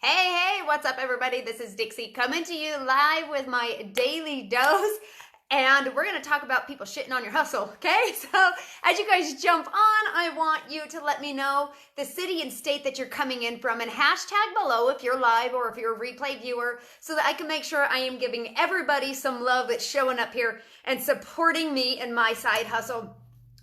Hey, what's up, everybody? This is Dixie coming to you live with my daily dose. And we're going to talk about people shitting on your hustle, okay? So, as you guys jump on, I want you to let me know the city and state that you're coming in from and hashtag below if you're live or if you're a replay viewer so that I can make sure I am giving everybody some love that's showing up here and supporting me in my side hustle.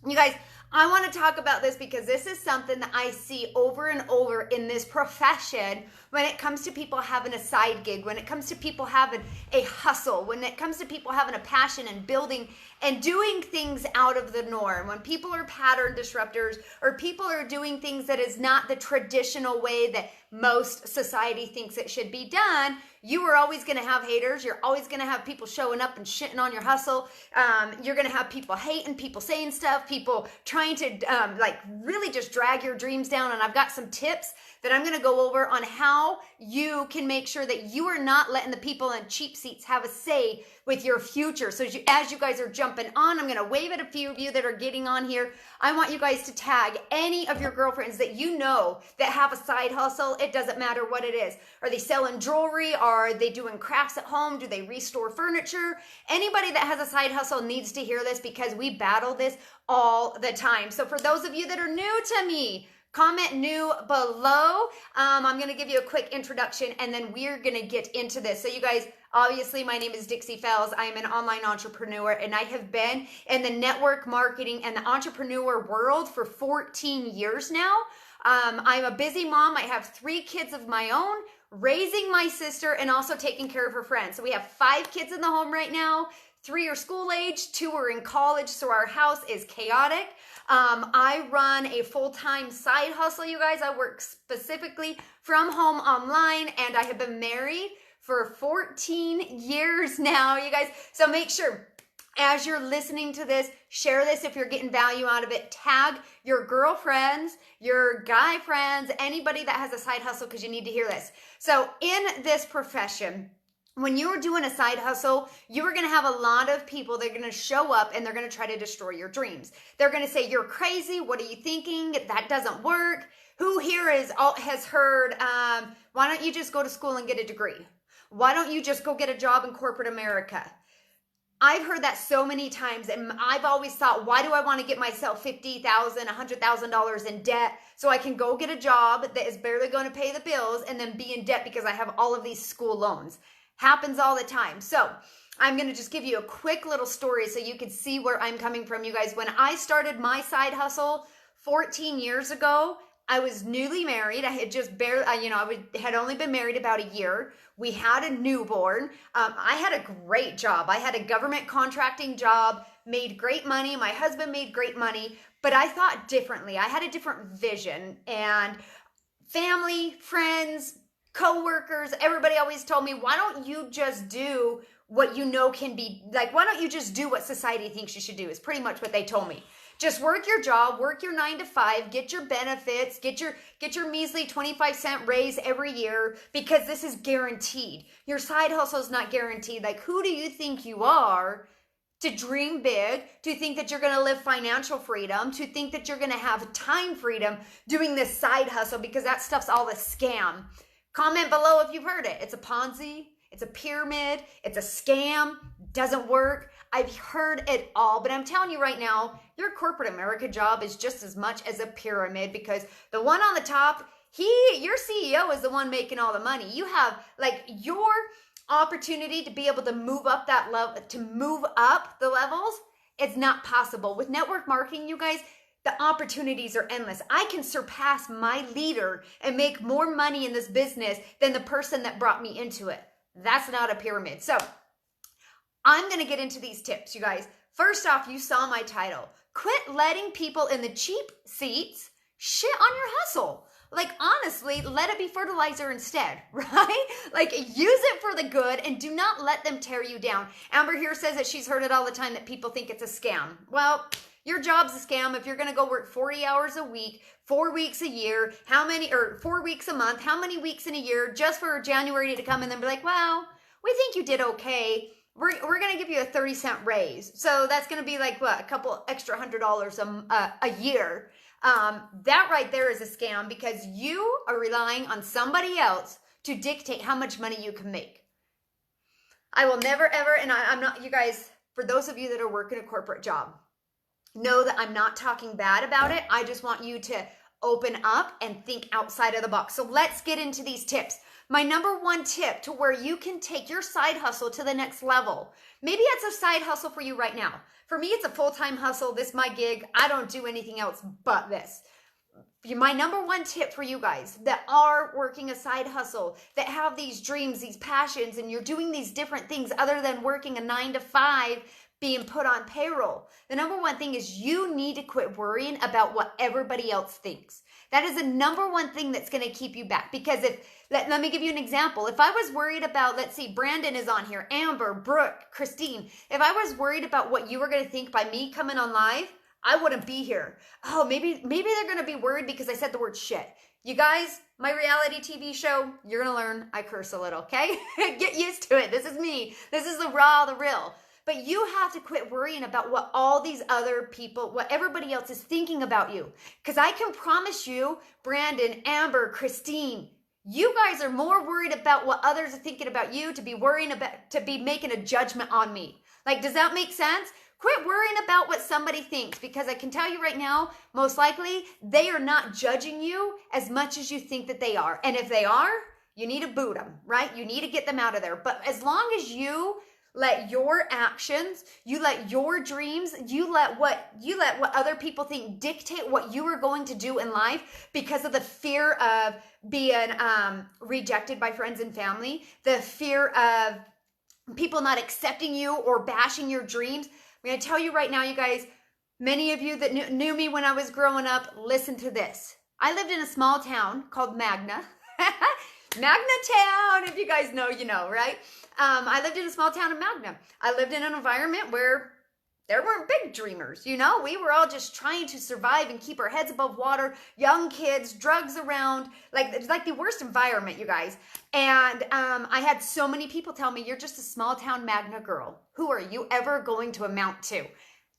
You guys, I want to talk about this because this is something that I see over and over in this profession when it comes to people having a side gig, when it comes to people having a hustle, when it comes to people having a passion and building and doing things out of the norm, when people are pattern disruptors or people are doing things that is not the traditional way that most society thinks it should be done. You are always going to have haters. You're always going to have people showing up and shitting on your hustle. You're going to have people hating, people saying stuff, people trying to really just drag your dreams down. And I've got some tips that I'm going to go over on how you can make sure that you are not letting the people in cheap seats have a say with your future. So as you guys are jumping on, I'm going to wave at a few of you that are getting on here. I want you guys to tag any of your girlfriends that you know that have a side hustle. It doesn't matter what it is. Are they selling jewelry? Are they doing crafts at home? Do they restore furniture? Anybody that has a side hustle needs to hear this because we battle this all the time. So for those of you that are new to me, comment new below. I'm going to give you a quick introduction and then we're going to get into this. So you guys, obviously my name is Dixie Fells. I am an online entrepreneur and I have been in the network marketing and the entrepreneur world for 14 years now. I'm a busy mom. I have 3 kids of my own, raising my sister and also taking care of her friends. So we have 5 kids in the home right now. 3 are school age, 2 are in college, so our house is chaotic. I run a full-time side hustle, you guys. I work specifically from home online, and I have been married for 14 years now, you guys. So make sure, as you're listening to this, share this if you're getting value out of it. Tag your girlfriends, your guy friends, anybody that has a side hustle because you need to hear this. So in this profession, when you're doing a side hustle, you are going to have a lot of people that are going to show up and they're going to try to destroy your dreams. They're going to say, you're crazy. What are you thinking? That doesn't work. Who here has heard, why don't you just go to school and get a degree? Why don't you just go get a job in corporate America? I've heard that so many times, and I've always thought, why do I want to get myself $50,000, $100,000 in debt so I can go get a job that is barely going to pay the bills and then be in debt because I have all of these school loans? Happens all the time. So I'm going to just give you a quick little story so you can see where I'm coming from, you guys. When I started my side hustle 14 years ago, I was newly married. I had just barely, had only been married about a year. We had a newborn. I had a great job. I had a government contracting job, made great money. My husband made great money, but I thought differently. I had a different vision, and family, friends, co-workers, everybody always told me, why don't you just do what you know can be, like, why don't you just do what society thinks you should do, is pretty much what they told me. Just work your job, work your 9 to 5, get your benefits, get your measly 25-cent raise every year because this is guaranteed. Your side hustle is not guaranteed. Like, who do you think you are to dream big, to think that you're going to live financial freedom, to think that you're going to have time freedom doing this side hustle, because that stuff's all a scam. Comment below if you've heard it. It's a Ponzi, it's a pyramid, it's a scam, doesn't work. I've heard it all, but I'm telling you right now, your corporate America job is just as much as a pyramid, because the one on the top, your CEO is the one making all the money. You have like your opportunity to be able to move up that level, to move up the levels. It's not possible. With network marketing, you guys, the opportunities are endless. I can surpass my leader and make more money in this business than the person that brought me into it. That's not a pyramid. So I'm going to get into these tips, you guys. First off, you saw my title. Quit letting people in the cheap seats shit on your hustle. Like, honestly, let it be fertilizer instead, right? Like, use it for the good and do not let them tear you down. Amber here says that she's heard it all the time that people think it's a scam. Well, your job's a scam if you're going to go work 40 hours a week, 4 weeks a year, 4 weeks a month, how many weeks in a year, just for January to come and then be like, wow, we think you did okay. We're going to give you a 30-cent raise. So that's going to be like, what, a couple extra $100 a year. That right there is a scam because you are relying on somebody else to dictate how much money you can make. I will never ever, and I'm not, you guys, for those of you that are working a corporate job, know that I'm not talking bad about it. I just want you to open up and think outside of the box. So let's get into these tips. My number one tip to where you can take your side hustle to the next level. Maybe it's a side hustle for you right now. For me, it's a full-time hustle. This is my gig. I don't do anything else but this. My number one tip for you guys that are working a side hustle, that have these dreams, these passions, and you're doing these different things other than working a 9 to 5, being put on payroll. The number one thing is you need to quit worrying about what everybody else thinks. That is the number one thing that's going to keep you back. Because let me give you an example. If I was worried about, let's see, Brandon is on here, Amber, Brooke, Christine. If I was worried about what you were going to think by me coming on live, I wouldn't be here. Oh, maybe they're going to be worried because I said the word shit. You guys, my reality TV show, you're going to learn I curse a little, okay? Get used to it. This is me. This is the raw, the real. But you have to quit worrying about what all these other people, what everybody else is thinking about you. Because I can promise you, Brandon, Amber, Christine, you guys are more worried about what others are thinking about you to be making a judgment on me. Like, does that make sense? Quit worrying about what somebody thinks, because I can tell you right now, most likely, they are not judging you as much as you think that they are. And if they are, you need to boot them, right? You need to get them out of there. But as long as you let your actions, you let your dreams, you let what other people think dictate what you are going to do in life because of the fear of being rejected by friends and family, the fear of people not accepting you or bashing your dreams. I'm going to tell you right now, you guys, many of you that knew me when I was growing up, listen to this. I lived in a small town called Magna. Magna Town, if you guys know, you know, right? I lived in a small town in Magna. I lived in an environment where there weren't big dreamers, you know? We were all just trying to survive and keep our heads above water, young kids, drugs around, it's like the worst environment, you guys. And I had so many people tell me, you're just a small town Magna girl. Who are you ever going to amount to?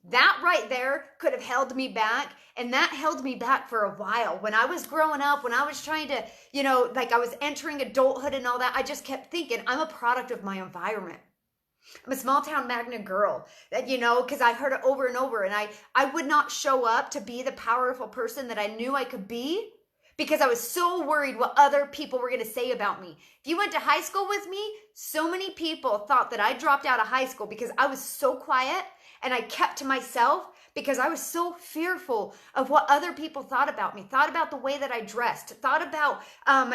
That right there could have held me back, and that held me back for a while. When I was growing up, when I was trying to, I was entering adulthood and all that, I just kept thinking, I'm a product of my environment. I'm a small town Magna girl, because I heard it over and over, and I would not show up to be the powerful person that I knew I could be because I was so worried what other people were going to say about me. If you went to high school with me, so many people thought that I dropped out of high school because I was so quiet and I kept to myself because I was so fearful of what other people thought about me, thought about the way that I dressed, thought about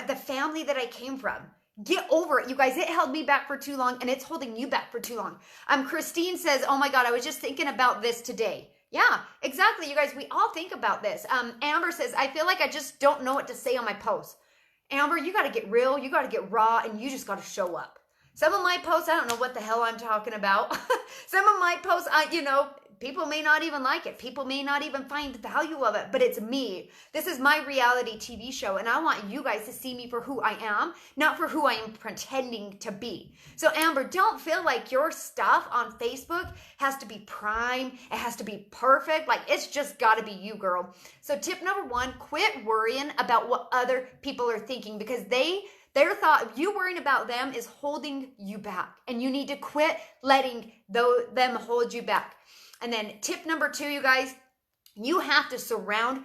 the family that I came from. Get over it, you guys. It held me back for too long, and it's holding you back for too long. Christine says, oh my God, I was just thinking about this today. Yeah, exactly, you guys. We all think about this. Amber says, I feel like I just don't know what to say on my posts. Amber, you got to get real. You got to get raw, and you just got to show up. Some of my posts, I don't know what the hell I'm talking about. Some of my posts, people may not even like it. People may not even find the value of it, but it's me. This is my reality TV show, and I want you guys to see me for who I am, not for who I am pretending to be. So Amber, don't feel like your stuff on Facebook has to be prime. It has to be perfect. It's just got to be you, girl. So tip number 1, quit worrying about what other people are thinking, because their thought, you worrying about them is holding you back, and you need to quit letting them hold you back. And then tip number 2, you guys, you have to surround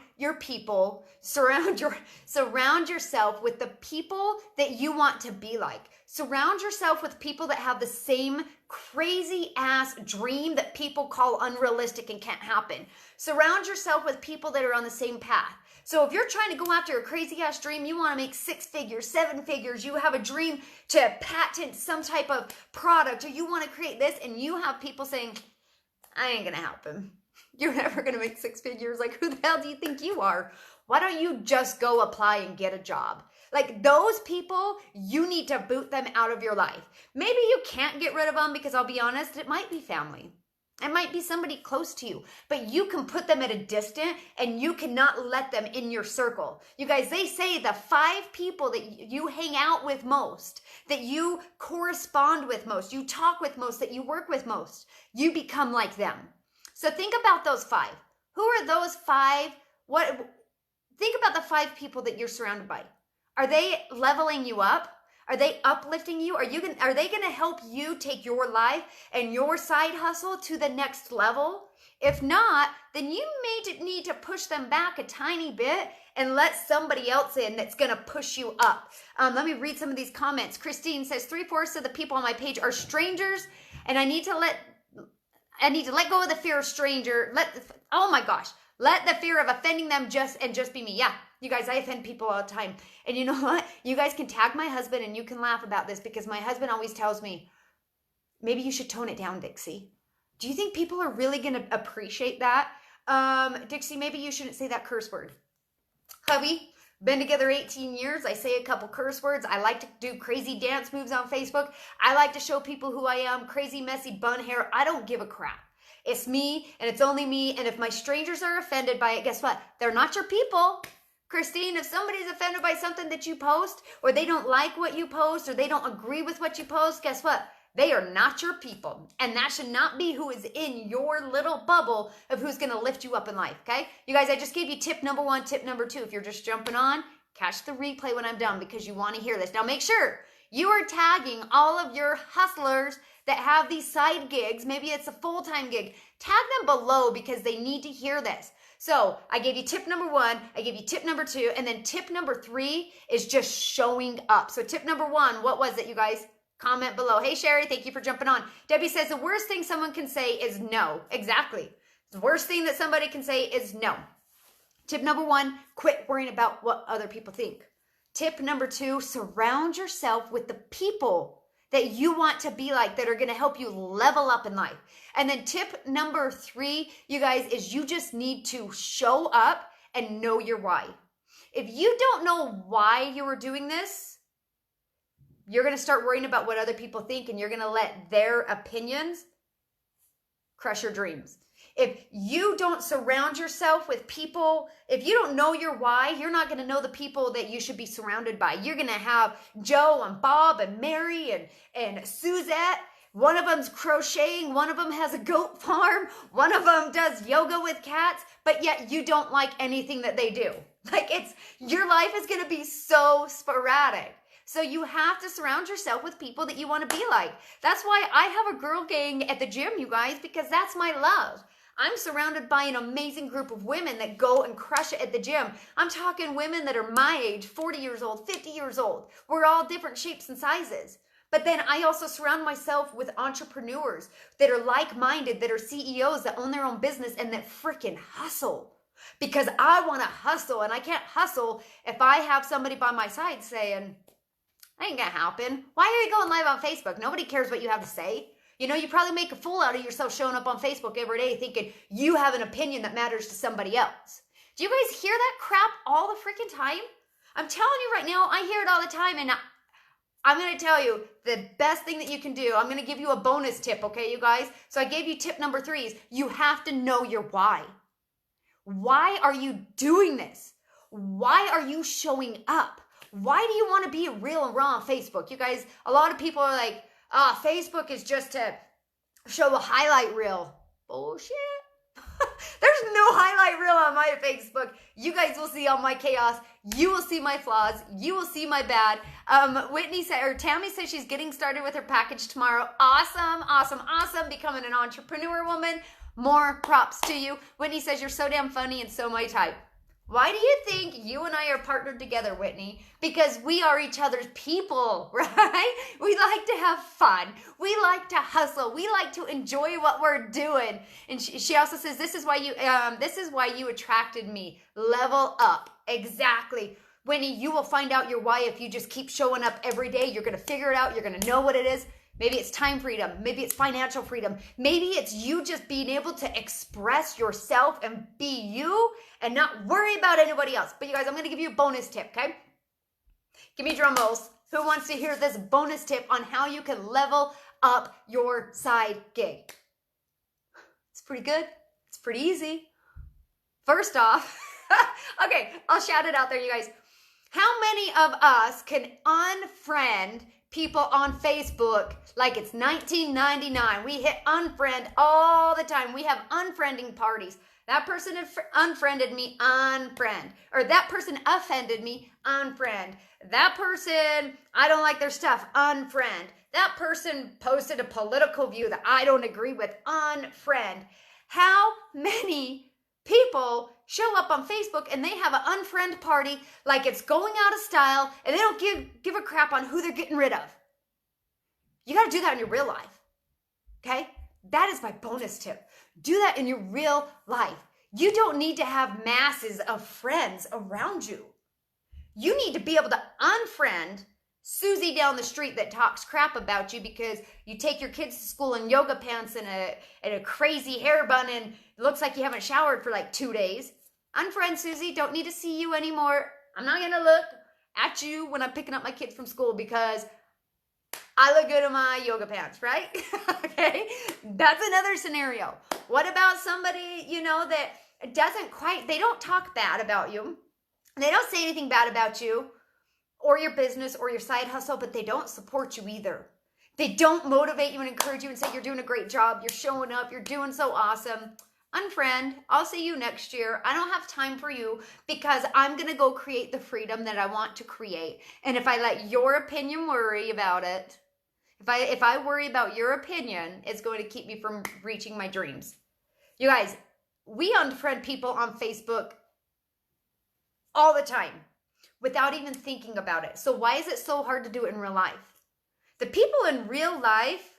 yourself with the people that you want to be like. Surround yourself with people that have the same crazy ass dream that people call unrealistic and can't happen. Surround yourself with people that are on the same path. So if you're trying to go after a crazy ass dream, you want to make 6 figures, 7 figures, you have a dream to patent some type of product, or you want to create this, and you have people saying, I ain't going to help him. You're never going to make 6 figures. Who the hell do you think you are? Why don't you just go apply and get a job? Those people, you need to boot them out of your life. Maybe you can't get rid of them because I'll be honest, it might be family. It might be somebody close to you, but you can put them at a distance and you cannot let them in your circle. You guys, they say the 5 people that you hang out with most, that you correspond with most, you talk with most, that you work with most, you become like them. So think about those 5. Who are those 5? Think about the 5 people that you're surrounded by. Are they leveling you up? Are they uplifting you? Are they going to help you take your life and your side hustle to the next level? If not, then you may need to push them back a tiny bit and let somebody else in that's going to push you up. Let me read some of these comments. Christine says 3/4 of the people on my page are strangers, and I need to let go of the fear of stranger. Oh my gosh. Let the fear of offending them just be me. Yeah, you guys, I offend people all the time. And you know what? You guys can tag my husband and you can laugh about this because my husband always tells me, maybe you should tone it down, Dixie. Do you think people are really going to appreciate that? Dixie, maybe you shouldn't say that curse word. Hubby, been together 18 years. I say a couple curse words. I like to do crazy dance moves on Facebook. I like to show people who I am. Crazy, messy bun hair. I don't give a crap. It's me and it's only me. And if my strangers are offended by it, guess what? They're not your people. Christine, if somebody's offended by something that you post, or they don't like what you post, or they don't agree with what you post, guess what? They are not your people. And that should not be who is in your little bubble of who's going to lift you up in life, okay? You guys, I just gave you tip number 1, tip number 2. If you're just jumping on, catch the replay when I'm done because you want to hear this. Now make sure you are tagging all of your hustlers that have these side gigs. Maybe it's a full-time gig. Tag them below because they need to hear this. So I gave you tip number 1, I gave you tip number 2, and then tip number 3 is just showing up. So tip number 1, what was it, you guys? Comment below. Hey, Sherry, thank you for jumping on. Debbie says the worst thing someone can say is no. Exactly. The worst thing that somebody can say is no. Tip number 1, quit worrying about what other people think. Tip number 2, surround yourself with the people that you want to be like that are going to help you level up in life. And then tip number 3, you guys, is you just need to show up and know your why. If you don't know why you are doing this, you're going to start worrying about what other people think and you're going to let their opinions crush your dreams. If you don't surround yourself with people, if you don't know your why, you're not going to know the people that you should be surrounded by. You're going to have Joe and Bob and Mary and Suzette. One of them's crocheting. One of them has a goat farm. One of them does yoga with cats, but yet you don't like anything that they do. Your life is going to be so sporadic. So you have to surround yourself with people that you want to be like. That's why I have a girl gang at the gym, you guys, because that's my love. I'm surrounded by an amazing group of women that go and crush it at the gym. I'm talking women that are my age, 40 years old, 50 years old. We're all different shapes and sizes. But then I also surround myself with entrepreneurs that are like-minded, that are CEOs, that own their own business and that freaking hustle. Because I want to hustle, and I can't hustle if I have somebody by my side saying, ain't gonna happen. Why are you going live on Facebook? Nobody cares what you have to say. You know, you probably make a fool out of yourself showing up on Facebook every day thinking you have an opinion that matters to somebody else. Do you guys hear that crap all the freaking time? I'm telling you right now, I hear it all the time, and I'm going to tell you the best thing that you can do. I'm going to give you a bonus tip, okay, you guys? So I gave you tip number 3 is you have to know your why. Why are you doing this? Why are you showing up? Why do you want to be real and raw on Facebook? You guys, a lot of people are like, Facebook is just to show a highlight reel. Bullshit. There's no highlight reel on my Facebook. You guys will see all my chaos. You will see my flaws. You will see my bad. Tammy says she's getting started with her package tomorrow. Awesome, awesome, awesome. Becoming an entrepreneur woman. More props to you. Whitney says you're so damn funny and so my type. Why do you think you and I are partnered together, Whitney? Because we are each other's people, right? We like to have fun. We like to hustle. We like to enjoy what we're doing. And she also says, this is why you attracted me. Level up. Exactly. Whitney, you will find out your why if you just keep showing up every day. You're going to figure it out. You're going to know what it is. Maybe it's time freedom. Maybe it's financial freedom. Maybe it's you just being able to express yourself and be you and not worry about anybody else. But you guys, I'm going to give you a bonus tip, okay? Give me drum rolls. Who wants to hear this bonus tip on how you can level up your side gig? It's pretty good. It's pretty easy. First off, okay, I'll shout it out there, you guys. How many of us can unfriend people on Facebook like it's 1999? We hit unfriend all the time. We have unfriending parties. That person unfriended me, unfriend. Or that person offended me, unfriend. That person, I don't like their stuff, unfriend. That person posted a political view that I don't agree with, unfriend. How many people show up on Facebook and they have an unfriend party like it's going out of style and they don't give a crap on who they're getting rid of? You got to do that in your real life, okay? That is my bonus tip. Do that in your real life. You don't need to have masses of friends around you. You need to be able to unfriend Susie down the street that talks crap about you because you take your kids to school in yoga pants and a crazy hair bun and it looks like you haven't showered for like 2 days. Unfriend Susie, don't need to see you anymore. I'm not going to look at you when I'm picking up my kids from school because I look good in my yoga pants, right? Okay, that's another scenario. What about somebody, that they don't talk bad about you. They don't say anything bad about you or your business or your side hustle, but they don't support you either. They don't motivate you and encourage you and say, you're doing a great job. You're showing up. You're doing so awesome. Unfriend, I'll see you next year. I don't have time for you because I'm going to go create the freedom that I want to create. And if I let your opinion worry about it, if I worry about your opinion, it's going to keep me from reaching my dreams. You guys, we unfriend people on Facebook all the time without even thinking about it. So why is it so hard to do it in real life? The people in real life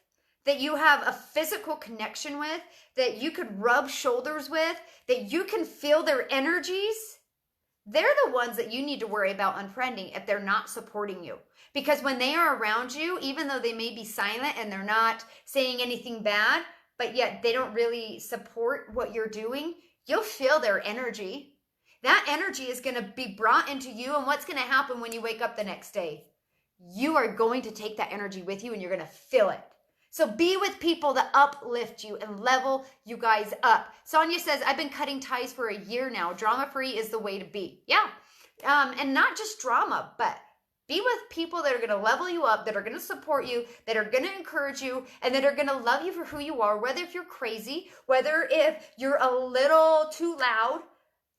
that you have a physical connection with, that you could rub shoulders with, that you can feel their energies, they're the ones that you need to worry about unfriending if they're not supporting you. Because when they are around you, even though they may be silent and they're not saying anything bad, but yet they don't really support what you're doing, you'll feel their energy. That energy is going to be brought into you. And what's going to happen when you wake up the next day? You are going to take that energy with you and you're going to feel it. So be with people that uplift you and level you guys up. Sonia says, I've been cutting ties for a year now. Drama-free is the way to be. Yeah. And not just drama, but be with people that are going to level you up, that are going to support you, that are going to encourage you, and that are going to love you for who you are, whether if you're crazy, whether if you're a little too loud.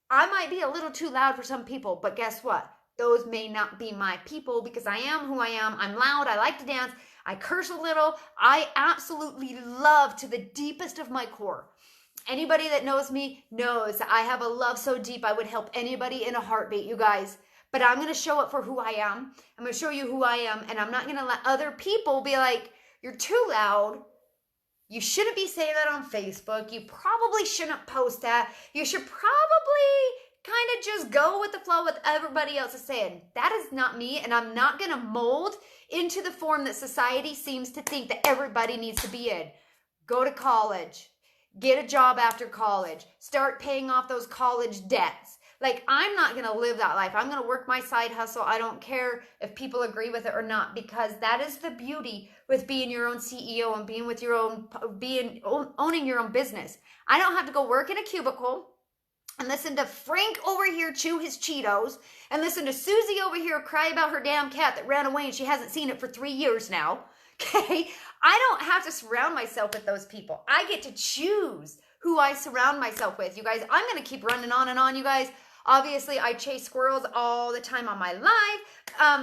I might be a little too loud for some people, but guess what? Those may not be my people because I am who I am. I'm loud. I like to dance. I curse a little. I absolutely love to the deepest of my core. Anybody that knows me knows I have a love so deep I would help anybody in a heartbeat, you guys. But I'm going to show up for who I am. I'm going to show you who I am, and I'm not going to let other people be like, you're too loud. You shouldn't be saying that on Facebook. You probably shouldn't post that. You should probably kind of just go with the flow with everybody else is saying. That is not me, and I'm not going to mold into the form that society seems to think that everybody needs to be in. Go to college. Get a job after college. Start paying off those college debts. Like, I'm not going to live that life. I'm going to work my side hustle. I don't care if people agree with it or not, because that is the beauty with being your own CEO and being with your own, owning your own business. I don't have to go work in a cubicle and listen to Frank over here chew his Cheetos and listen to Susie over here cry about her damn cat that ran away and she hasn't seen it for 3 years now. Okay? I don't have to surround myself with those people. I get to choose who I surround myself with. You guys, I'm going to keep running on and on, you guys. Obviously, I chase squirrels all the time on my live,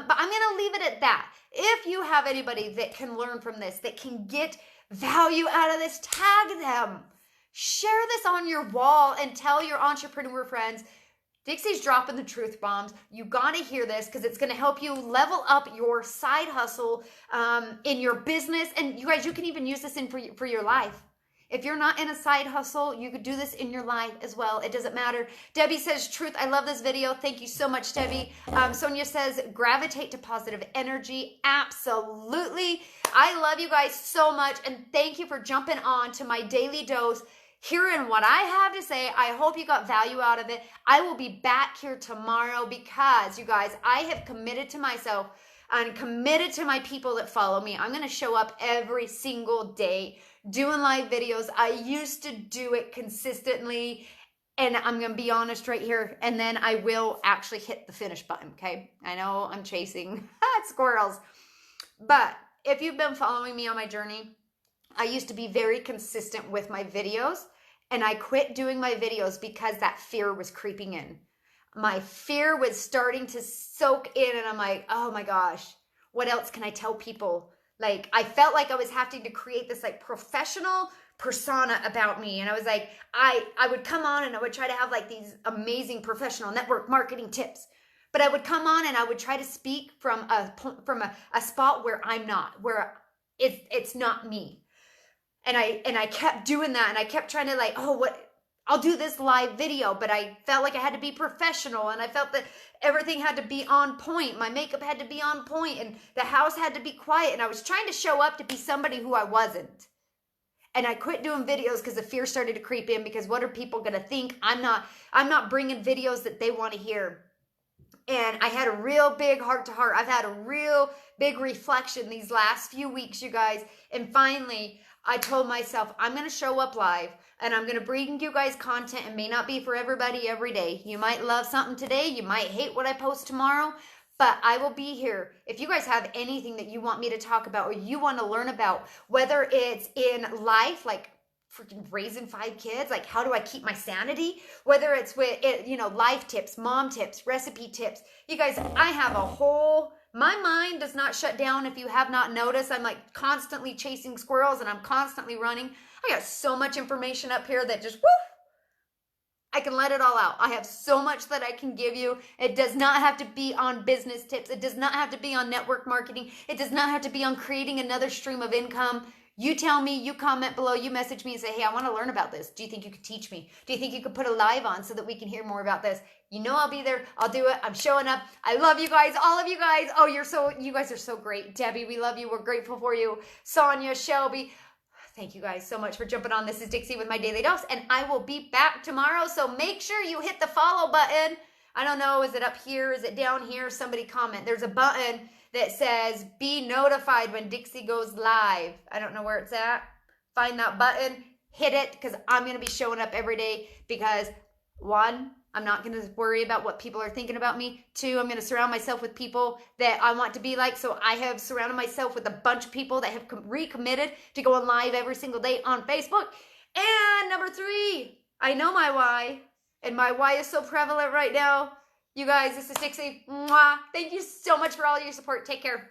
but I'm going to leave it at that. If you have anybody that can learn from this, that can get value out of this, tag them. Share this on your wall and tell your entrepreneur friends, Dixie's dropping the truth bombs. You got to hear this because it's going to help you level up your side hustle in your business. And you guys, you can even use this for your life. If you're not in a side hustle, you could do this in your life as well. It doesn't matter. Debbie says, truth, I love this video. Thank you so much, Debbie. Sonia says, gravitate to positive energy. Absolutely. I love you guys so much. And thank you for jumping on to my daily dose, hearing what I have to say. I hope you got value out of it. I will be back here tomorrow because, you guys, I have committed to myself and committed to my people that follow me. I'm going to show up every single day doing live videos. I used to do it consistently, and I'm going to be honest right here, and then I will actually hit the finish button, okay? I know I'm chasing squirrels, but if you've been following me on my journey, I used to be very consistent with my videos, And I quit doing my videos because that fear was creeping in. My fear was starting to soak in, and I'm like, oh my gosh, what else can I tell people? Like, I felt like I was having to create this like professional persona about me. And I was like, I would come on and I would try to have like these amazing professional network marketing tips. But I would come on and I would try to speak from a spot where I'm not, where it's not me. And I kept doing that, and I kept trying to like, oh, what, I'll do this live video, but I felt like I had to be professional, and I felt that everything had to be on point. My makeup had to be on point, and the house had to be quiet, and I was trying to show up to be somebody who I wasn't. And I quit doing videos because the fear started to creep in, because what are people going to think? I'm not bringing videos that they want to hear. And I had a real big heart to heart. I've had a real big reflection these last few weeks, you guys. And finally, I told myself, I'm going to show up live, and I'm going to bring you guys content. It may not be for everybody every day. You might love something today. You might hate what I post tomorrow, but I will be here. If you guys have anything that you want me to talk about or you want to learn about, whether it's in life, like freaking raising 5 kids, like how do I keep my sanity, whether it's with it, life tips, mom tips, recipe tips, you guys, I have a whole, my mind does not shut down. If you have not noticed, I'm like constantly chasing squirrels, and I'm constantly running. I got so much information up here that just woof, I can let it all out. I have so much that I can give you. It does not have to be on business tips. It does not have to be on network marketing. It does not have to be on creating another stream of income. You tell me, you comment below, you message me and say, hey, I want to learn about this. Do you think you could teach me? Do you think you could put a live on so that we can hear more about this? You know I'll be there. I'll do it. I'm showing up. I love you guys, all of you guys. Oh, you guys are so great. Debbie, we love you. We're grateful for you. Sonia, Shelby. Thank you guys so much for jumping on. This is Dixie with my Daily Dose, and I will be back tomorrow. So make sure you hit the follow button. I don't know, is it up here? Is it down here? Somebody comment. There's a button that says be notified when Dixie goes live. I don't know where it's at. Find that button, hit it, because I'm going to be showing up every day, because 1, I'm not going to worry about what people are thinking about me. 2, I'm going to surround myself with people that I want to be like. So I have surrounded myself with a bunch of people that have recommitted to going live every single day on Facebook. And number 3, I know my why. And my why is so prevalent right now. You guys, this is Dixie. Mwah. Thank you so much for all your support. Take care.